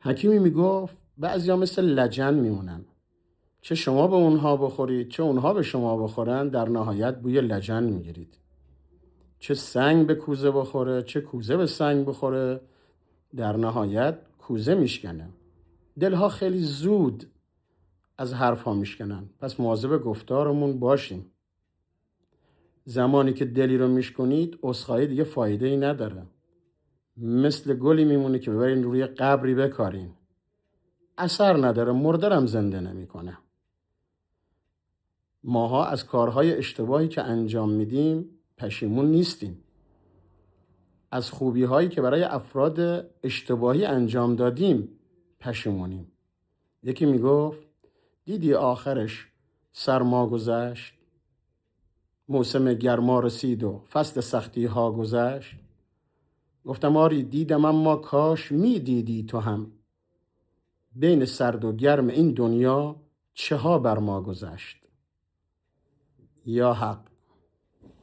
حکیمی میگفت بعضیا مثل لجن میمونن. چه شما به اونها بخورید چه اونها به شما بخورن، در نهایت بوی لجن میگیرید. چه سنگ به کوزه بخوره چه کوزه به سنگ بخوره، در نهایت کوزه میشکنه. دلها خیلی زود از حرفها میشکنن، پس مواظب گفتارمون باشیم. زمانی که دلی رو میشکنید عذرخواهی دیگه فایده ای نداره. مثل گلی میمونه که ببرین روی قبری بکارین، اثر نداره، مردرم زنده نمیکنه. ماها از کارهای اشتباهی که انجام میدیم پشیمون نیستیم. از خوبی‌هایی که برای افراد اشتباهی انجام دادیم پشیمونیم. یکی میگفت دیدی آخرش سرما گذشت، موسم گرما رسید و فصل سختی ها گذشت. گفتم آری دیدم، اما کاش میدیدی تو هم، بین سرد و گرم این دنیا چه ها بر ما گذشت. یا حق.